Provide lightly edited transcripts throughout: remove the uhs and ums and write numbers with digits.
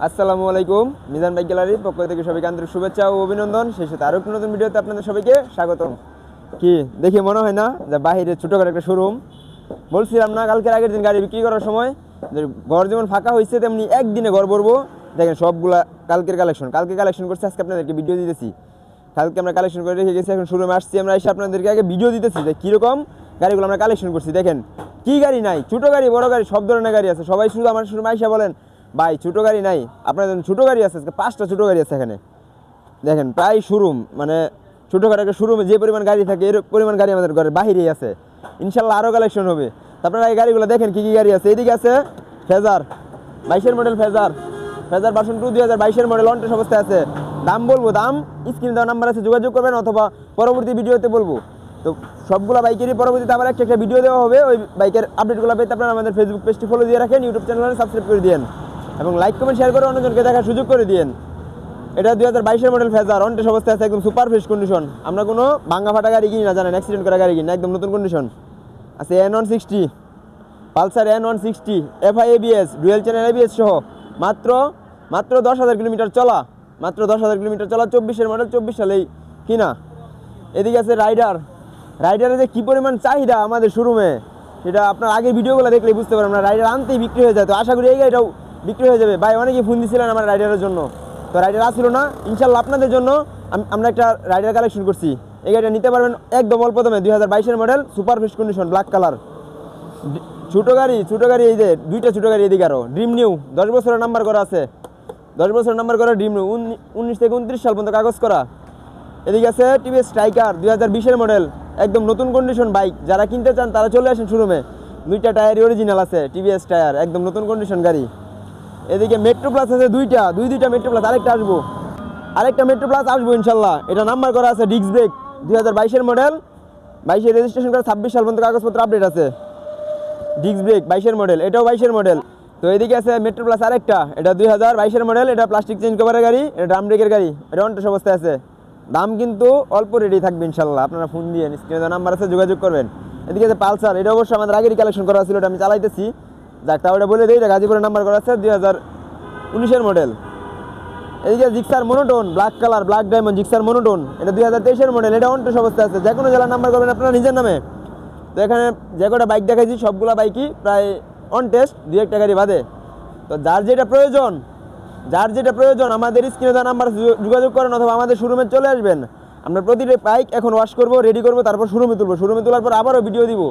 আসসালামু আলাইকুম। মিজান বাইক গ্যালারির পক্ষ থেকে সবাইকে আন্তরিক শুভেচ্ছা ও অভিনন্দন। সেই সাথে আরও একটি নতুন ভিডিওতে আপনাদের সবাইকে স্বাগতম। কি দেখে মনে হয় না যে বাইরে ছোটোখাটো একটা শোরুম? বলছিলাম না কালকের আগের দিন গাড়ি বিক্রি করার সময় যে ঘর যেমন ফাঁকা হয়েছে তেমনি একদিনে ঘর ভরবো। দেখেন সবগুলা কালকে কালেকশন করছে, আজকে আপনাদেরকে ভিডিও দিতেছি। কালকে আমরা কালেকশন করে রেখে গেছি, এখন শোরুমে আসছি, আমরা এসে আপনাদেরকে আগে ভিডিও দিতেছি যে কীরকম গাড়িগুলো আমরা কালেকশন করছি। দেখেন কি গাড়ি নাই, ছোটো গাড়ি বড় গাড়ি সব ধরনের গাড়ি আছে। সবাই শুধু আমার শোরুমে আইসা বলেন ভাই ছোটো গাড়ি নাই, আপনাদের ছোটো গাড়ি আছে। আজকে 5টা ছোটো গাড়ি আছে এখানে। দেখেন প্রায় শোরুম, মানে ছোটোখাটো একটা শোরুমে যে পরিমাণ গাড়ি থাকে এর পরিমাণ গাড়ি আমাদের ঘরের বাহিরেই আছে। ইনশাল্লাহ আরও কালেকশন হবে। আপনারা এই গাড়িগুলো দেখেন কী কী গাড়ি আছে। এদিকে আছে ফেজার 22-এর মডেল, ফেজার ভার্সন 2 2022-এর মডেল অনটেস্ট অবস্থায় আছে। দাম বলবো, দাম স্ক্রিনে দেওয়া নাম্বার আছে, যোগাযোগ করবেন অথবা পরবর্তী ভিডিওতে বলবো। তো সবগুলো বাইকেরই পরবর্তীতে আবার একটা ভিডিও দেওয়া হবে। ওই বাইকের আপডেটগুলো পেতে আপনারা আমাদের ফেসবুক পেজটি ফলো দিয়ে রাখেন, ইউটিউব চ্যানেলে সাবস্ক্রাইব করে দিন এবং লাইক কমেন্ট শেয়ার করে অন্যজনকে দেখার সুযোগ করে দিন। এটা 2022-এর মডেল ফেজার অনটেস্ট অবস্থায় আছে, একদম সুপার ফ্রেশ কন্ডিশন। আমরা কোনো ভাঙা ফাটা গাড়ি কিনি না, জানেন, অ্যাক্সিডেন্ট করা গাড়ি কিনি না, একদম নতুন কন্ডিশন আছে। N160 Pulsar N160 FI ABS dual channel ABS সহ মাত্র 10,000 কিলোমিটার চলা, মাত্র 10,000 কিলোমিটার চলা। 24-এর মডেল, 24 সালেই কিনা। এদিকে আছে রাইডারের যে কী পরিমাণ চাহিদা আমাদের শোরুমে, সেটা আপনার আগের ভিডিওগুলো দেখলেই বুঝতে পারবেন। আমরা রাইডার আনতেই বিক্রি হয়ে যায়, তো আশা করি এই গাড়িটাও বিক্রি হয়ে যাবে। ভাই অনেকেই ফোন দিয়েছিলেন আমার রাইডারের জন্য, তো রাইডার আসছিল না। ইনশাল্লাহ আপনাদের জন্য আমরা একটা রাইডার কালেকশন করছি। এই গাড়িটা নিতে পারবেন একদম অল্প দামে। 2022-এর model, super fresh condition, black colour. ছোটো গাড়ি এই যে দুইটা ছোটো গাড়ি, এদিকে আরও ড্রিম নিউ 10 বছরের নাম্বার করা আছে, 10 বছরের নাম্বার করা ড্রিম নিউ, 19 থেকে 29 সাল পর্যন্ত কাগজ করা। এদিকে আছে টিভিএস স্ট্রাইকার 2020-এর মডেল, একদম নতুন কন্ডিশন বাইক। যারা কিনতে চান তারা চলে আসেন শোরুমে। 2টা টায়ারই অরিজিনাল আছে, টিভিএস টায়ার, একদম নতুন কন্ডিশন গাড়ি। এদিকে মেট্রো প্লাস আছে দুইটা মেট্রো প্লাস, আরেকটা মেট্রো প্লাস আসবো ইনশাল্লাহ। এটা নাম্বার করা আছে ডিস্ক ব্রেক, 2022-এর মডেল, 22-এর রেজিস্ট্রেশন করা, 26 সাল পর্যন্ত কাগজপত্র আপডেট আছে। ডিস্ক ব্রেক 22-এর মডেল, এটাও 22-এর মডেল। তো এদিকে আছে মেট্রো প্লাস আরেকটা, এটা 2022-এর মডেল, এটা প্লাস্টিক চেঞ্জ কভারের গাড়ি, এটা ড্রাম ব্রেকের গাড়ি, এটা অনটেস্ট অবস্থায় আছে। দাম কিন্তু অল্প রেডি থাকবে ইনশাল্লাহ। আপনারা ফোন দিয়ে স্ক্রিনে নাম্বার আছে, যোগাযোগ করবেন। এদিকে আছে পালসার, এটা অবশ্যই আমাদের আগেরই কালেকশন করা ছিল, এটা আমি চালাইতেছি। যাক, তাও এটা বলে দিই, এটা গাজীপুরের নাম্বার করা আছে, 2019-এর মডেল। এদিকে Gixxer monotone, black colour, black diamond Gixxer monotone, এটা 2023-এর মডেল, এটা অনটেস্ট অবস্থায় আছে। যে কোনো জেলার নাম্বার করবেন আপনারা নিজের নামে। তো এখানে যে কটা বাইক দেখাইছি সবগুলো বাইকই প্রায় অনটেস্ট, 2-1টা গাড়ি বাদে। তো যার যেটা প্রয়োজন আমাদের স্ক্রিনে দেওয়া নাম্বার যোগাযোগ করেন অথবা আমাদের শোরুমে চলে আসবেন। আমরা প্রতিটা বাইক এখন ওয়াশ করবো, রেডি করবো, তারপর শোরুমে তোলার পর আবারও ভিডিও দিব।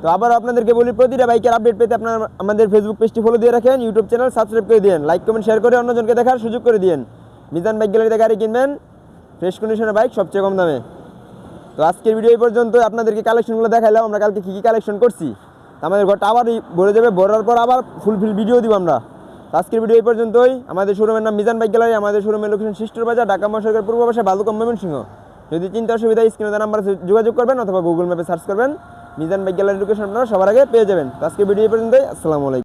তো আবার আপনাদেরকে বলি, প্রতিটা বাইকের আপডেট পেতে আপনারা আমাদের ফেসবুক পেজটি ফলো দিয়ে রাখেন, ইউটিউব চ্যানেল সাবস্ক্রাইব করে দিন, লাইক কমেন্ট শেয়ার করে অন্যজনকে দেখার সুযোগ করে দিন। মিজান বাইক গ্যালারিতে গাড়ি কিনবেন, ফ্রেশ কন্ডিশনের বাইক সবচেয়ে কম দামে। তো আজকের ভিডিও এই পর্যন্ত। আপনাদেরকে কালেকশনগুলো দেখাইলাম আমরা কালকে কী কালেকশন করছি। আমাদের ঘরটা আবার ভরে যাবে, ভরার পর আবার ফুলফিল ভিডিও দিব আমরা। আজকের ভিডিও এই পর্যন্তই। আমাদের শোরুমের নাম মিজান বাইক গ্যালারি, আমাদের শোরুমের লোকেশন শিষ্টর বাজার, ঢাকা মহাসড়কের পূর্ব পাশে, বালুকা, ময়মনসিংহ। যদি চিন্তা অসুবিধা স্ক্রিনে দেওয়া নাম্বারে যোগাযোগ করবেন অথবা গুগল ম্যাপে সার্চ করবেন, মিজান বাইক গ্যালারি লোকেশন আপনারা সবার আগে পেয়ে যাবেন। তো আজকের ভিডিও এই পর্যন্তই। আসসালামু আলাইকুম।